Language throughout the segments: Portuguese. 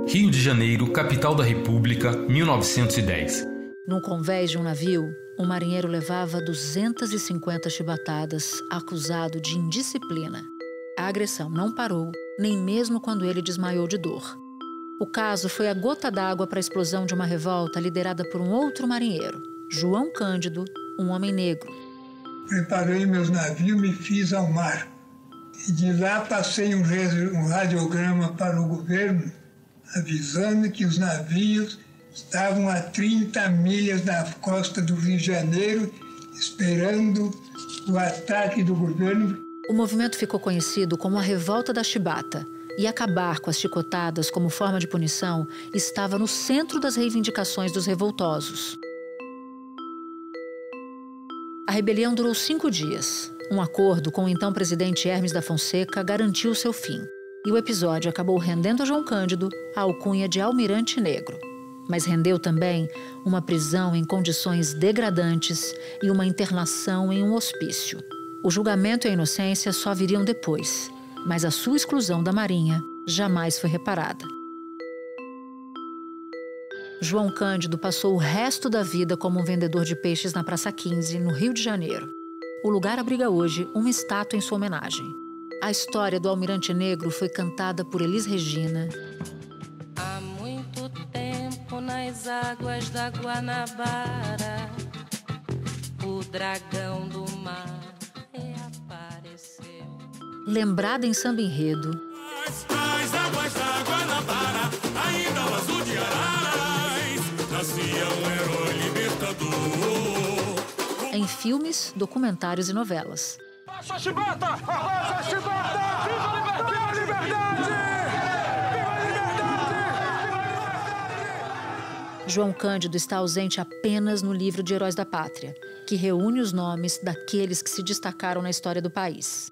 Rio de Janeiro, capital da República, 1910. Num convés de um navio, um marinheiro levava 250 chibatadas, acusado de indisciplina. A agressão não parou, nem mesmo quando ele desmaiou de dor. O caso foi a gota d'água para a explosão de uma revolta liderada por um outro marinheiro, João Cândido, um homem negro. Preparei meus navios e me fiz ao mar. E de lá passei um radiograma para o governo, avisando que os navios estavam a 30 milhas da costa do Rio de Janeiro, esperando o ataque do governo. O movimento ficou conhecido como a Revolta da Chibata, e acabar com as chicotadas como forma de punição estava no centro das reivindicações dos revoltosos. A rebelião durou 5 dias. Um acordo com o então presidente Hermes da Fonseca garantiu seu fim. E o episódio acabou rendendo a João Cândido a alcunha de Almirante Negro. Mas rendeu também uma prisão em condições degradantes e uma internação em um hospício. O julgamento e a inocência só viriam depois, mas a sua exclusão da Marinha jamais foi reparada. João Cândido passou o resto da vida como um vendedor de peixes na Praça 15, no Rio de Janeiro. O lugar abriga hoje uma estátua em sua homenagem. A história do Almirante Negro foi cantada por Elis Regina. Há muito tempo nas águas da Guanabara, o dragão do mar reapareceu. Lembrada em samba enredo. As águas da Guanabara, ainda ao azul de Araras, nascia um herói libertador. Em filmes, documentários e novelas. Baixa a chibata! Baixa a chibata! Viva a liberdade! Viva a liberdade! Viva a liberdade! João Cândido está ausente apenas no livro de Heróis da Pátria, que reúne os nomes daqueles que se destacaram na história do país.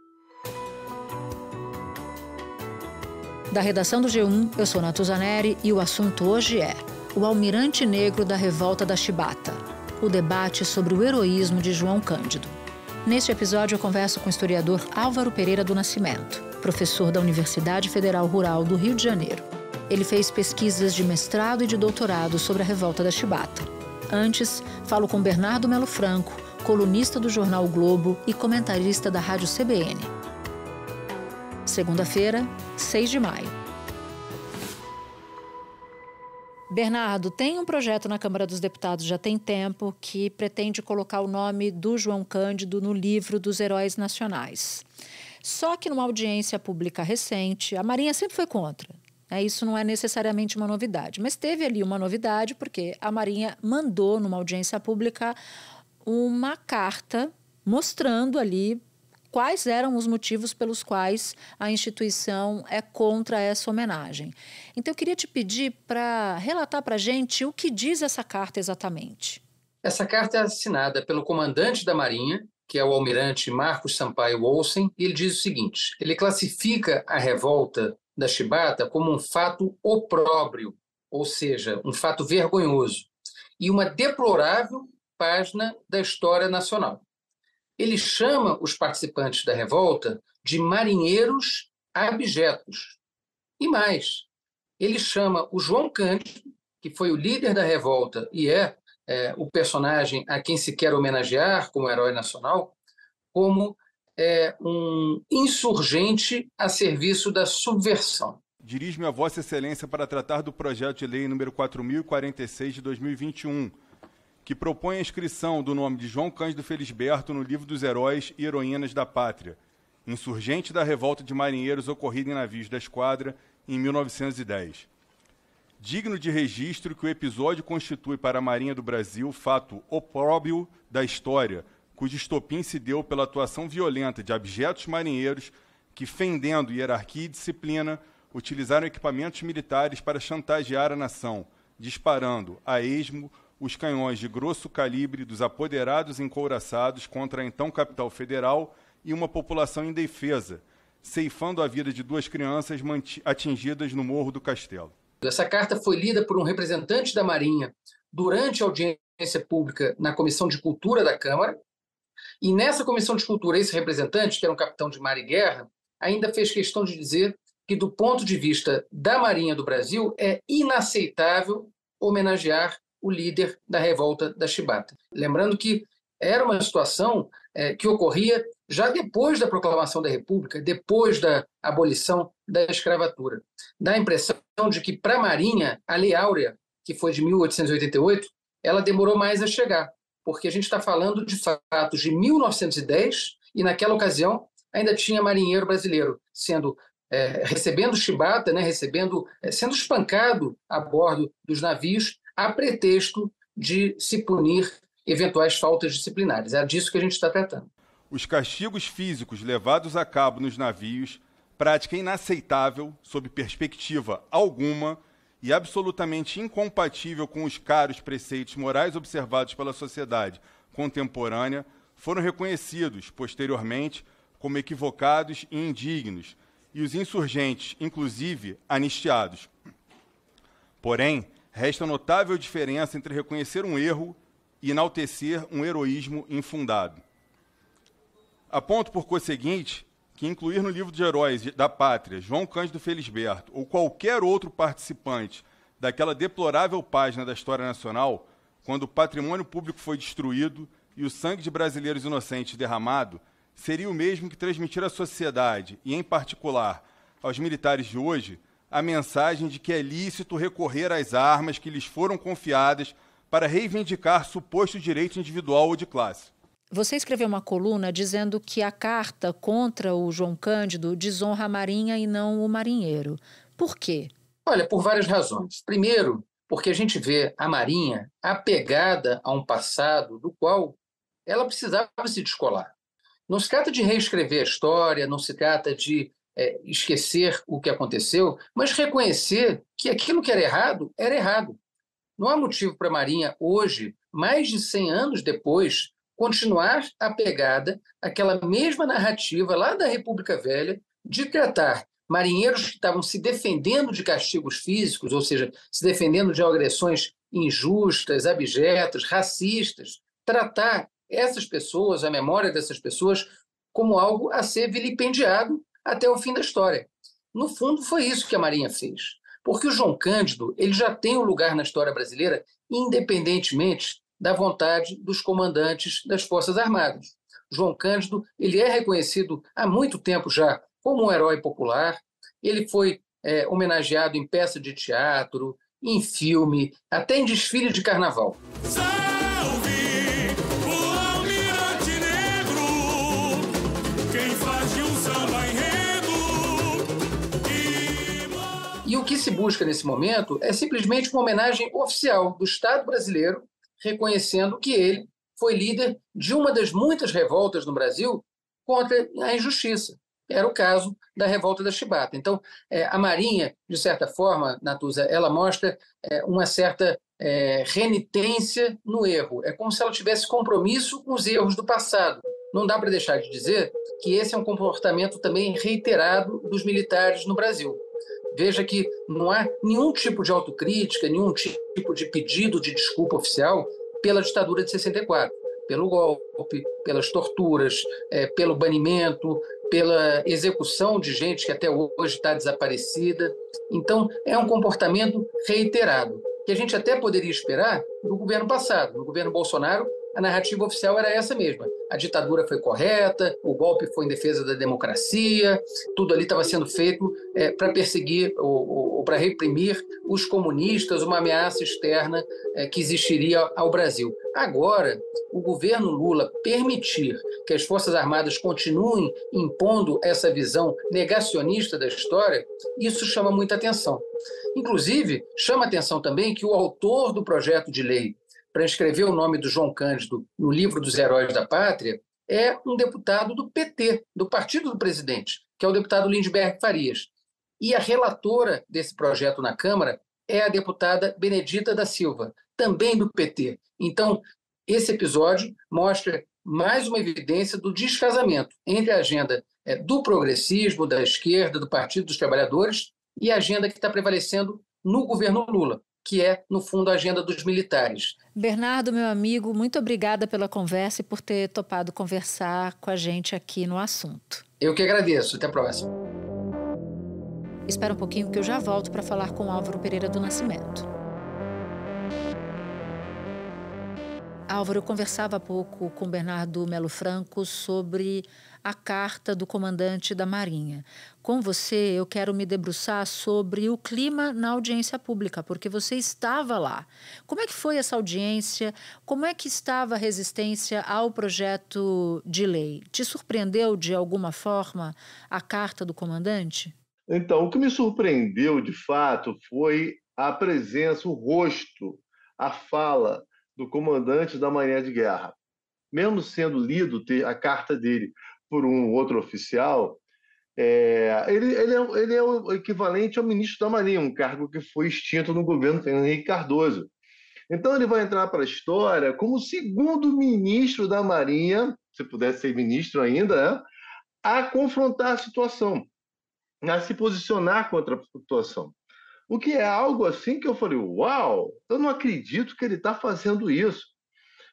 Da redação do G1, eu sou Natuza Neri e o assunto hoje é o Almirante Negro da Revolta da Chibata, o debate sobre o heroísmo de João Cândido. Neste episódio, eu converso com o historiador Álvaro Pereira do Nascimento, professor da Universidade Federal Rural do Rio de Janeiro. Ele fez pesquisas de mestrado e de doutorado sobre a Revolta da Chibata. Antes, falo com Bernardo Melo Franco, colunista do jornal o Globo e comentarista da Rádio CBN. Segunda-feira, 6 de maio. Bernardo, tem um projeto na Câmara dos Deputados já tem tempo que pretende colocar o nome do João Cândido no livro dos heróis nacionais. Só que numa audiência pública recente, a Marinha sempre foi contra. Isso não é necessariamente uma novidade, mas teve ali uma novidade porque a Marinha mandou numa audiência pública uma carta mostrando ali quais eram os motivos pelos quais a instituição é contra essa homenagem. Então, eu queria te pedir para relatar para a gente o que diz essa carta exatamente. Essa carta é assinada pelo comandante da Marinha, que é o almirante Marcos Sampaio Olsen, e ele diz o seguinte: ele classifica a revolta da Chibata como um fato opróbrio, ou seja, um fato vergonhoso, e uma deplorável página da história nacional. Ele chama os participantes da revolta de marinheiros abjetos. E mais, ele chama o João Cândido, que foi o líder da revolta e é o personagem a quem se quer homenagear como herói nacional, como um insurgente a serviço da subversão. Dirijo-me a Vossa Excelência para tratar do projeto de lei número 4046 de 2021, que propõe a inscrição do nome de João Cândido Felisberto no livro dos heróis e heroínas da pátria, insurgente da revolta de marinheiros ocorrida em navios da esquadra em 1910. Digno de registro que o episódio constitui para a Marinha do Brasil fato opróbrio da história, cujo estopim se deu pela atuação violenta de abjetos marinheiros que, fendendo hierarquia e disciplina, utilizaram equipamentos militares para chantagear a nação, disparando, a esmo, os canhões de grosso calibre dos apoderados encouraçados contra a então capital federal e uma população indefesa, ceifando a vida de 2 crianças atingidas no Morro do Castelo. Essa carta foi lida por um representante da Marinha durante a audiência pública na Comissão de Cultura da Câmara, e nessa Comissão de Cultura, esse representante, que era um capitão de mar e guerra, ainda fez questão de dizer que, do ponto de vista da Marinha do Brasil, é inaceitável homenagear o líder da revolta da Chibata. Lembrando que era uma situação que ocorria já depois da proclamação da República, depois da abolição da escravatura. Dá a impressão de que, para a Marinha, a Lei Áurea, que foi de 1888, ela demorou mais a chegar, porque a gente está falando de fatos de 1910 e, naquela ocasião, ainda tinha marinheiro brasileiro recebendo chibata, né, sendo espancado a bordo dos navios a pretexto de se punir eventuais faltas disciplinares. É disso que a gente está tratando. Os castigos físicos levados a cabo nos navios, prática inaceitável sob perspectiva alguma e absolutamente incompatível com os caros preceitos morais observados pela sociedade contemporânea, foram reconhecidos, posteriormente, como equivocados e indignos, e os insurgentes, inclusive, anistiados. Porém, resta notável diferença entre reconhecer um erro e enaltecer um heroísmo infundado. Aponto, por conseguinte, que incluir no livro de heróis da pátria João Cândido Felisberto ou qualquer outro participante daquela deplorável página da história nacional, quando o patrimônio público foi destruído e o sangue de brasileiros inocentes derramado, seria o mesmo que transmitir à sociedade, e em particular aos militares de hoje, a mensagem de que é lícito recorrer às armas que lhes foram confiadas para reivindicar suposto direito individual ou de classe. Você escreveu uma coluna dizendo que a carta contra o João Cândido desonra a Marinha e não o marinheiro. Por quê? Olha, por várias razões. Primeiro, porque a gente vê a Marinha apegada a um passado do qual ela precisava se descolar. Não se trata de reescrever a história, não se trata de esquecer o que aconteceu, mas reconhecer que aquilo que era errado. Não há motivo para a Marinha hoje, mais de 100 anos depois, continuar apegada àquela mesma narrativa lá da República Velha de tratar marinheiros que estavam se defendendo de castigos físicos, ou seja, se defendendo de agressões injustas, abjetas, racistas, tratar essas pessoas, a memória dessas pessoas, como algo a ser vilipendiado até o fim da história. No fundo, foi isso que a Marinha fez. Porque o João Cândido ele já tem um lugar na história brasileira, independentemente da vontade dos comandantes das Forças Armadas. João Cândido ele é reconhecido há muito tempo já como um herói popular. Ele foi homenageado em peça de teatro, em filme, até em desfile de carnaval. E o que se busca nesse momento é simplesmente uma homenagem oficial do Estado brasileiro, reconhecendo que ele foi líder de uma das muitas revoltas no Brasil contra a injustiça. Era o caso da revolta da Chibata. Então, a Marinha, de certa forma, Natuza, ela mostra uma certa renitência no erro. É como se ela tivesse compromisso com os erros do passado. Não dá para deixar de dizer que esse é um comportamento também reiterado dos militares no Brasil. Veja que não há nenhum tipo de autocrítica, nenhum tipo de pedido de desculpa oficial pela ditadura de 64, pelo golpe, pelas torturas, pelo banimento, pela execução de gente que até hoje está desaparecida. Então, é um comportamento reiterado, que a gente até poderia esperar do governo passado. No governo Bolsonaro, a narrativa oficial era essa mesma. A ditadura foi correta, o golpe foi em defesa da democracia, tudo ali estava sendo feito para perseguir ou para reprimir os comunistas, uma ameaça externa que existiria ao Brasil. Agora, o governo Lula permitir que as Forças Armadas continuem impondo essa visão negacionista da história, isso chama muita atenção. Inclusive, chama atenção também que o autor do projeto de lei para escrever o nome do João Cândido no livro dos Heróis da Pátria é um deputado do PT, do partido do presidente, que é o deputado Lindbergh Farias. E a relatora desse projeto na Câmara é a deputada Benedita da Silva, também do PT. Então, esse episódio mostra mais uma evidência do descasamento entre a agenda do progressismo, da esquerda, do Partido dos Trabalhadores, e a agenda que está prevalecendo no governo Lula, que é, no fundo, a agenda dos militares. Bernardo, meu amigo, muito obrigada pela conversa e por ter topado conversar com a gente aqui no assunto. Eu que agradeço. Até a próxima. Espera um pouquinho que eu já volto para falar com Álvaro Pereira do Nascimento. Álvaro, eu conversava há pouco com Bernardo Melo Franco sobre a carta do comandante da Marinha. Com você, eu quero me debruçar sobre o clima na audiência pública, porque você estava lá. Como é que foi essa audiência? Como é que estava a resistência ao projeto de lei? Te surpreendeu, de alguma forma, a carta do comandante? Então, o que me surpreendeu, de fato, foi a presença, o rosto, a fala do comandante da Marinha de Guerra. Mesmo sendo lido a carta dele por um outro oficial, ele é o equivalente ao ministro da Marinha, um cargo que foi extinto no governo Fernando Henrique Cardoso. Então ele vai entrar para a história como o segundo ministro da Marinha, se pudesse ser ministro ainda, né, a confrontar a situação, a se posicionar contra a situação. O que é algo assim que eu falei, uau, eu não acredito que ele está fazendo isso.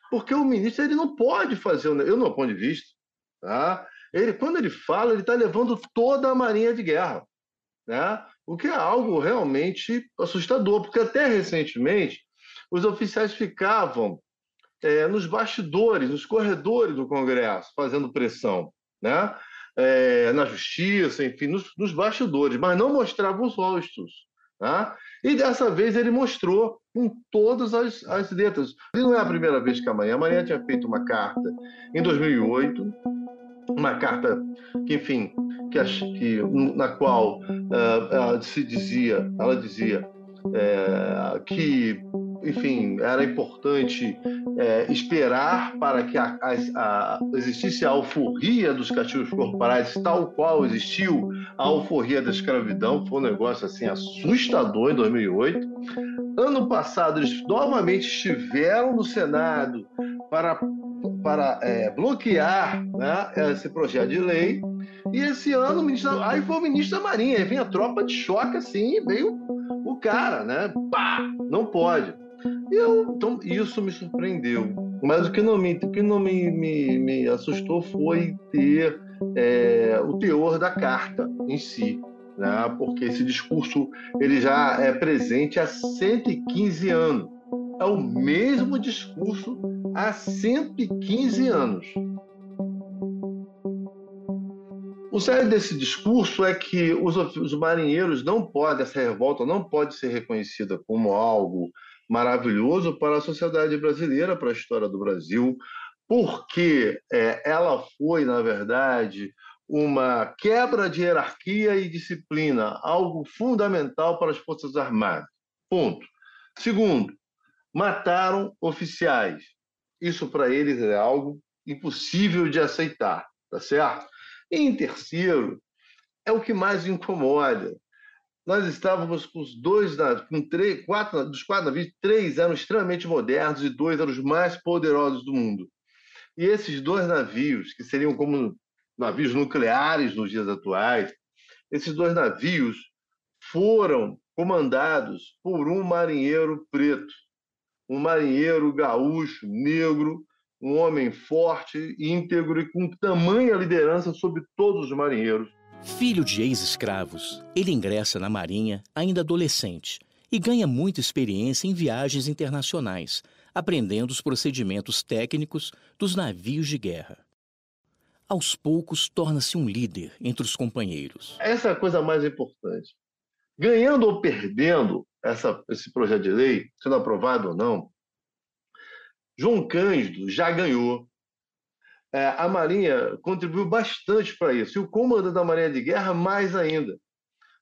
Porque o ministro ele não pode fazer, eu não ponto de vista, tá? Quando ele fala, ele está levando toda a Marinha de Guerra, né? O que é algo realmente assustador, porque até recentemente os oficiais ficavam nos bastidores, nos corredores do Congresso, fazendo pressão, né? Na justiça, enfim, nos bastidores, mas não mostravam os rostos. Tá? E dessa vez ele mostrou com todas as letras. E não é a primeira vez que a Marinha tinha feito uma carta em 2008, uma carta que, enfim, na qual ela dizia que, enfim, era importante esperar para que existisse a alforria dos castigos corporais, tal qual existiu a alforria da escravidão. Foi um negócio assim assustador em 2008. Ano passado, eles novamente estiveram no Senado para bloquear, né, esse projeto de lei. E esse ano, aí foi o ministro da Marinha, aí vem a tropa de choque assim, e veio o cara, né? Pá! Não pode. Então, isso me surpreendeu. Mas o que não me assustou foi ter o teor da carta em si, né? Porque esse discurso ele já é presente há 115 anos. É o mesmo discurso há 115 anos. O sério desse discurso é que os marinheiros não podem, essa revolta não pode ser reconhecida como algo maravilhoso para a sociedade brasileira, para a história do Brasil, porque ela foi, na verdade, uma quebra de hierarquia e disciplina, algo fundamental para as Forças Armadas. Ponto. Segundo, mataram oficiais. Isso para eles é algo impossível de aceitar, tá certo? E em terceiro, é o que mais incomoda. Nós estávamos com os dos 4 navios, 3 eram extremamente modernos e 2 eram os mais poderosos do mundo. E esses 2 navios, que seriam como navios nucleares nos dias atuais, esses 2 navios foram comandados por um marinheiro preto, um marinheiro gaúcho, negro, um homem forte, íntegro e com tamanha liderança sobre todos os marinheiros. Filho de ex-escravos, ele ingressa na Marinha ainda adolescente e ganha muita experiência em viagens internacionais, aprendendo os procedimentos técnicos dos navios de guerra. Aos poucos, torna-se um líder entre os companheiros. Essa é a coisa mais importante. Ganhando ou perdendo esse projeto de lei, sendo aprovado ou não, João Cândido já ganhou. A Marinha contribuiu bastante para isso. E o comandante da Marinha de Guerra, mais ainda.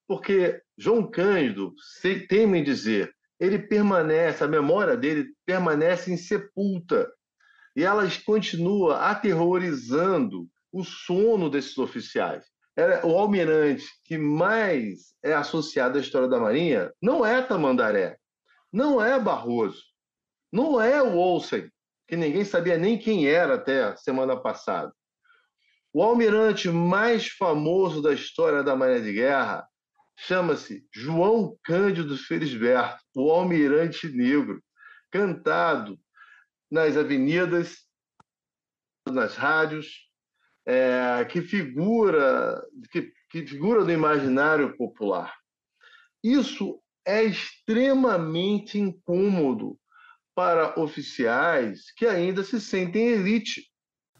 Porque João Cândido, teme dizer, ele permanece, a memória dele permanece insepulta. E ela continua aterrorizando o sono desses oficiais. O almirante que mais é associado à história da Marinha não é Tamandaré, não é Barroso, não é o Olsen, que ninguém sabia nem quem era até a semana passada. O almirante mais famoso da história da Marinha de Guerra chama-se João Cândido Felisberto, o almirante negro, cantado nas avenidas, nas rádios, que figura no imaginário popular. Isso é extremamente incômodo para oficiais que ainda se sentem elite.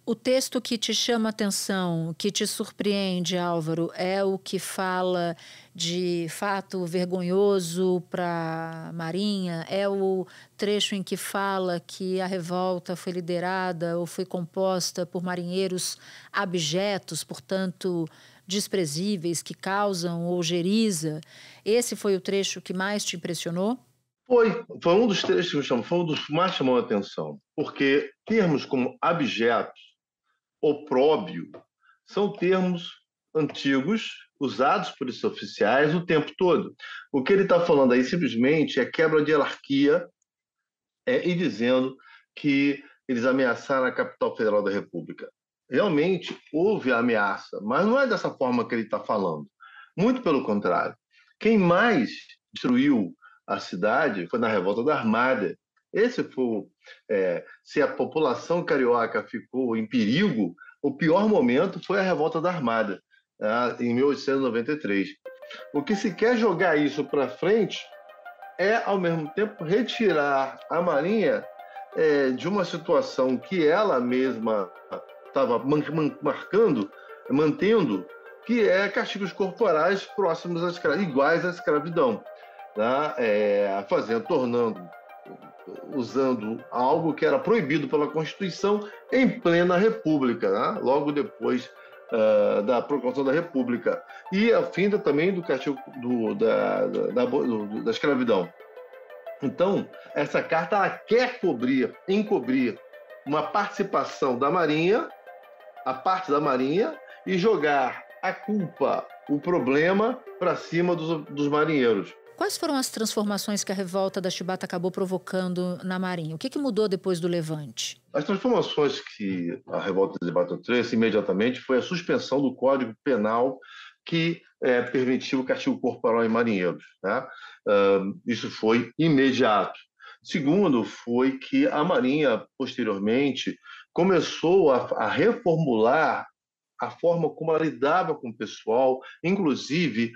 O texto que te chama a atenção, que te surpreende, Álvaro, é o que fala de fato vergonhoso para a Marinha? É o trecho em que fala que a revolta foi liderada ou foi composta por marinheiros abjetos, portanto desprezíveis, que causam ojeriza? Esse foi o trecho que mais te impressionou? Foi um dos trechos que me chamou, foi um dos que mais chamou a atenção, porque termos como abjetos, opróbio, são termos antigos, usados por esses oficiais o tempo todo. O que ele está falando aí simplesmente é quebra de hierarquia e dizendo que eles ameaçaram a capital federal da República. Realmente houve a ameaça, mas não é dessa forma que ele está falando. Muito pelo contrário. Quem mais destruiu a cidade foi na Revolta da Armada. Esse foi, se a população carioca ficou em perigo, o pior momento foi a Revolta da Armada, em 1893. O que se quer jogar isso para frente é, ao mesmo tempo, retirar a Marinha de uma situação que ela mesma estava mantendo, que é castigos corporais próximos iguais à escravidão, tá? Usando algo que era proibido pela Constituição em plena República, né? Logo depois da proclamação da República, e a fim também do castigo da escravidão. Então, essa carta ela quer encobrir uma participação da Marinha, a parte da Marinha, e jogar a culpa, o problema, para cima dos marinheiros. Quais foram as transformações que a revolta da Chibata acabou provocando na Marinha? O que mudou depois do levante? As transformações que a revolta da Chibata trouxe imediatamente foi a suspensão do Código Penal que permitiu o castigo corporal em marinheiros, né? Isso foi imediato. Segundo, foi que a Marinha, posteriormente, começou a reformular a forma como ela lidava com o pessoal, inclusive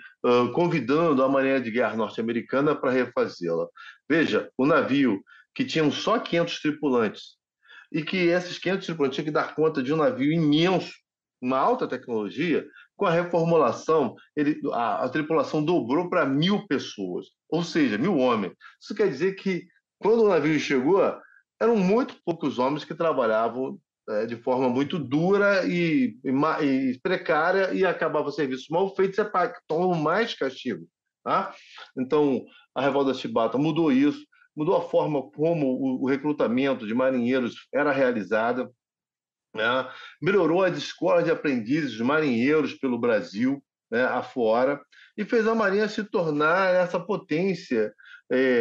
convidando a Marinha de Guerra norte-americana para refazê-la. Veja, o navio que tinha só 500 tripulantes, e que esses 500 tripulantes tinham que dar conta de um navio imenso, uma alta tecnologia, com a reformulação, a tripulação dobrou para 1.000 pessoas, ou seja, 1.000 homens. Isso quer dizer que, quando o navio chegou, eram muito poucos homens que trabalhavam de forma muito dura e precária, e acabava o serviço mal feito, você toma mais castigo. Tá? Então, a revolta da Chibata mudou isso, mudou a forma como o recrutamento de marinheiros era realizado, né? Melhorou as escolas de aprendizes de marinheiros pelo Brasil, né, afora, e fez a Marinha se tornar essa potência,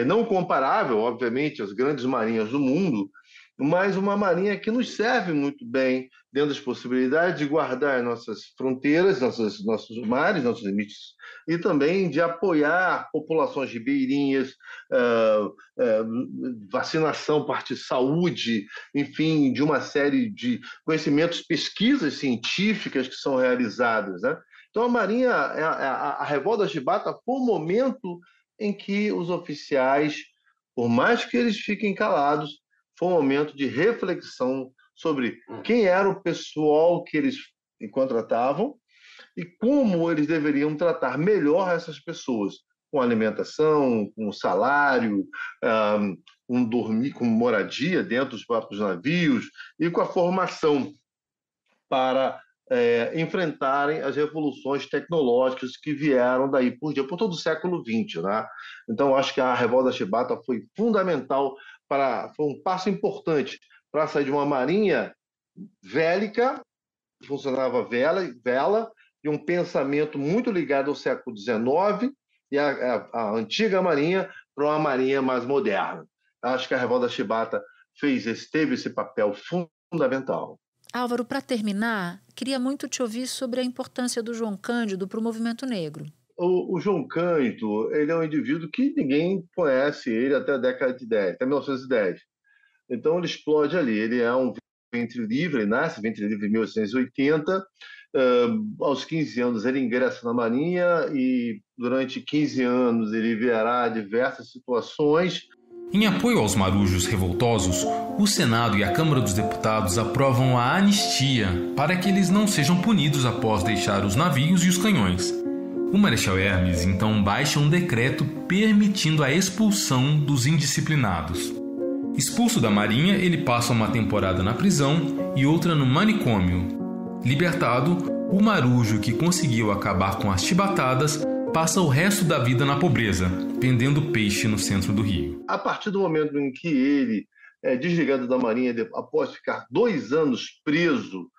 não comparável, obviamente, às grandes marinhas do mundo, mas uma marinha que nos serve muito bem dentro das possibilidades de guardar nossas fronteiras, nossos mares, nossos limites, e também de apoiar populações ribeirinhas, vacinação, parte de saúde, enfim, de uma série de conhecimentos, pesquisas científicas que são realizadas, né? Então, a Marinha, a revolta da Chibata foi um momento em que os oficiais, por mais que eles fiquem calados, foi um momento de reflexão sobre quem era o pessoal que eles contratavam e como eles deveriam tratar melhor essas pessoas, com alimentação, com salário, com dormir, com moradia dentro dos próprios navios e com a formação para enfrentarem as revoluções tecnológicas que vieram daí por todo o século XX, né? Então, acho que a revolta da Chibata foi fundamental, foi um passo importante para sair de uma marinha vélica, que funcionava vela, de um pensamento muito ligado ao século XIX e a antiga marinha para uma marinha mais moderna. Acho que a revolta da Chibata teve esse papel fundamental. Álvaro, para terminar, queria muito te ouvir sobre a importância do João Cândido para o movimento negro. O João Cândido, ele é um indivíduo que ninguém conhece ele até a década de 10, até 1910. Então ele explode ali, ele é um ventre livre, ele nasce ventre livre em 1880, Aos 15 anos ele ingressa na Marinha e durante 15 anos ele verá diversas situações. Em apoio aos marujos revoltosos, o Senado e a Câmara dos Deputados aprovam a anistia para que eles não sejam punidos após deixar os navios e os canhões. O Marechal Hermes então baixa um decreto permitindo a expulsão dos indisciplinados. Expulso da Marinha, ele passa uma temporada na prisão e outra no manicômio. Libertado, o marujo que conseguiu acabar com as chibatadas passa o resto da vida na pobreza, vendendo peixe no centro do Rio. A partir do momento em que ele é desligado da Marinha, após ficar 2 anos preso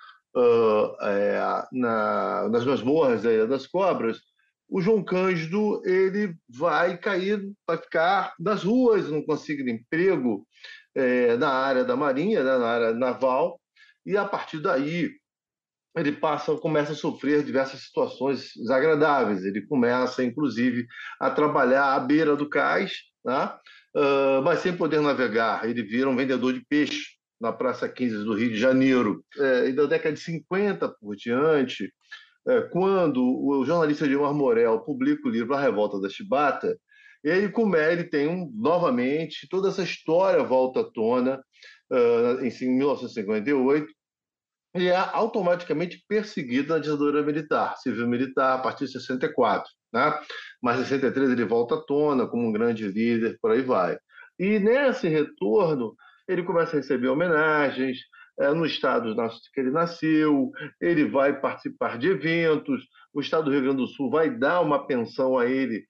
nas masmorras da Ilha das Cobras, o João Cândido ele vai ficar nas ruas, não conseguir emprego na área da Marinha, na área naval, e a partir daí ele começa a sofrer diversas situações desagradáveis. Ele começa, inclusive, a trabalhar à beira do cais, né? Mas sem poder navegar. Ele vira um vendedor de peixe na Praça 15 do Rio de Janeiro. E da década de 50 por diante, quando o jornalista Edmar Morel publica o livro A Revolta da Chibata, ele tem novamente, toda essa história volta à tona em 1958, e é automaticamente perseguido na ditadura militar, civil-militar, a partir de 64. Né? Mas em 63 ele volta à tona como um grande líder, por aí vai. E nesse retorno, ele começa a receber homenagens no estado que ele nasceu, ele vai participar de eventos, o estado do Rio Grande do Sul vai dar uma pensão a ele,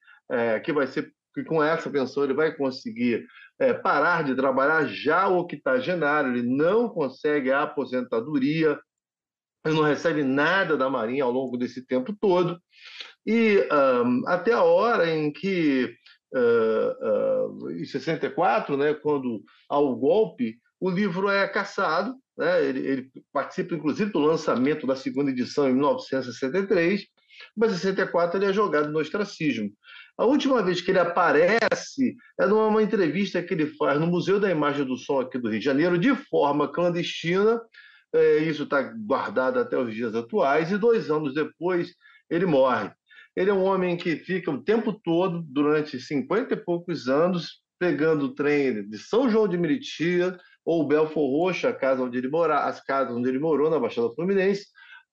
que com essa pensão ele vai conseguir parar de trabalhar já octogenário, ele não consegue a aposentadoria, ele não recebe nada da Marinha ao longo desse tempo todo, e até a hora em que, em 64, né, quando há o golpe, o livro é cassado, né, ele participa inclusive do lançamento da segunda edição em 1963, mas em 64 ele é jogado no ostracismo. A última vez que ele aparece é numa entrevista que ele faz no Museu da Imagem do Som aqui do Rio de Janeiro, de forma clandestina. Isso está guardado até os dias atuais, e 2 anos depois ele morre. Ele é um homem que fica o tempo todo, durante 50 e poucos anos, pegando o trem de São João de Meriti ou Belford Roxo, as casas onde ele morou, na Baixada Fluminense,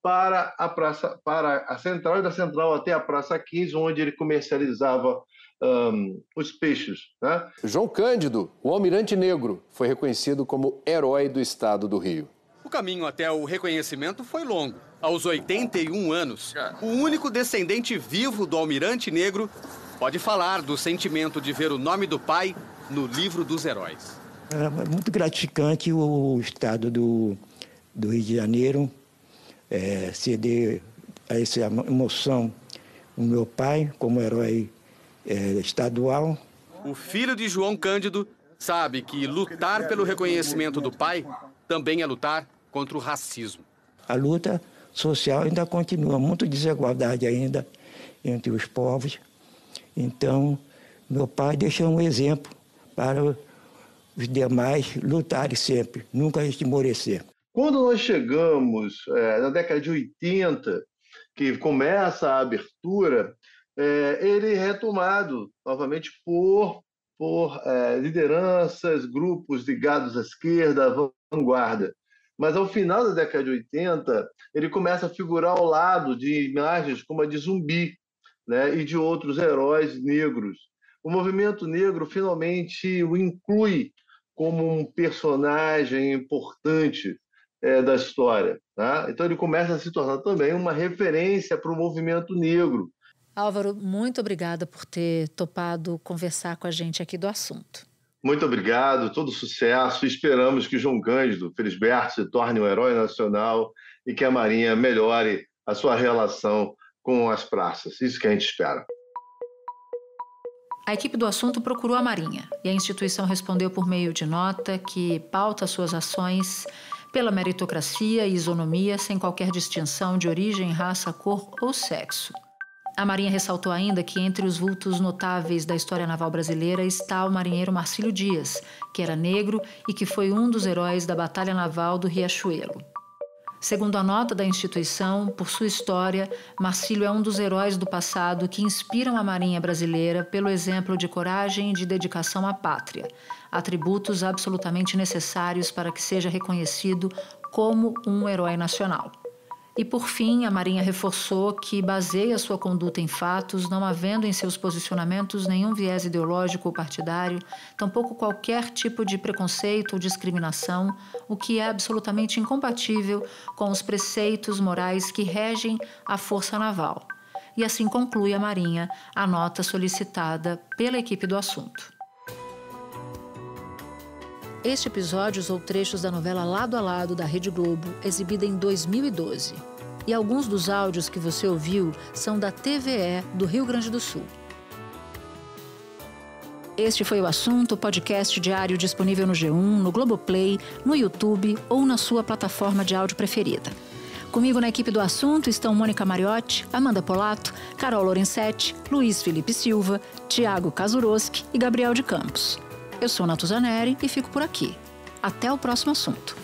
para a Central, e da Central até a Praça 15, onde ele comercializava os peixes. Né? João Cândido, o Almirante Negro, foi reconhecido como herói do estado do Rio. O caminho até o reconhecimento foi longo. Aos 81 anos, o único descendente vivo do Almirante Negro pode falar do sentimento de ver o nome do pai no livro dos heróis. É muito gratificante o estado do Rio de Janeiro ceder a essa emoção. O meu pai, como herói estadual. O filho de João Cândido sabe que lutar pelo reconhecimento do pai também é lutar contra o racismo. A luta social ainda continua, muita desigualdade ainda entre os povos. Então, meu pai deixou um exemplo para os demais lutarem sempre, nunca esmorecer. Quando nós chegamos na década de 80, que começa a abertura, ele é retomado novamente por lideranças, grupos ligados à esquerda, à vanguarda. Mas ao final da década de 80, ele começa a figurar ao lado de imagens como a de Zumbi, né, e de outros heróis negros. O movimento negro finalmente o inclui como um personagem importante da história. Tá? Então ele começa a se tornar também uma referência para o movimento negro. Álvaro, muito obrigada por ter topado conversar com a gente aqui do assunto. Muito obrigado, todo sucesso. Esperamos que João Cândido Felisberto se torne um herói nacional e que a Marinha melhore a sua relação com as praças. Isso que a gente espera. A equipe do assunto procurou a Marinha e a instituição respondeu por meio de nota que pauta suas ações pela meritocracia e isonomia sem qualquer distinção de origem, raça, cor ou sexo. A Marinha ressaltou ainda que entre os vultos notáveis da história naval brasileira está o marinheiro Marcílio Dias, que era negro e que foi um dos heróis da Batalha Naval do Riachuelo. Segundo a nota da instituição, por sua história, Marcílio é um dos heróis do passado que inspiram a Marinha brasileira pelo exemplo de coragem e de dedicação à pátria, atributos absolutamente necessários para que seja reconhecido como um herói nacional. E, por fim, a Marinha reforçou que baseia sua conduta em fatos, não havendo em seus posicionamentos nenhum viés ideológico ou partidário, tampouco qualquer tipo de preconceito ou discriminação, o que é absolutamente incompatível com os preceitos morais que regem a Força Naval. E assim conclui a Marinha a nota solicitada pela equipe do assunto. Este episódio usou trechos da novela Lado a Lado, da Rede Globo, exibida em 2012. E alguns dos áudios que você ouviu são da TVE do Rio Grande do Sul. Este foi o Assunto, podcast diário disponível no G1, no Globoplay, no YouTube ou na sua plataforma de áudio preferida. Comigo na equipe do Assunto estão Mônica Mariotti, Amanda Polato, Carol Lorenzetti, Luiz Felipe Silva, Tiago Kazuroski e Gabriel de Campos. Eu sou Natuzaneri e fico por aqui. Até o próximo assunto.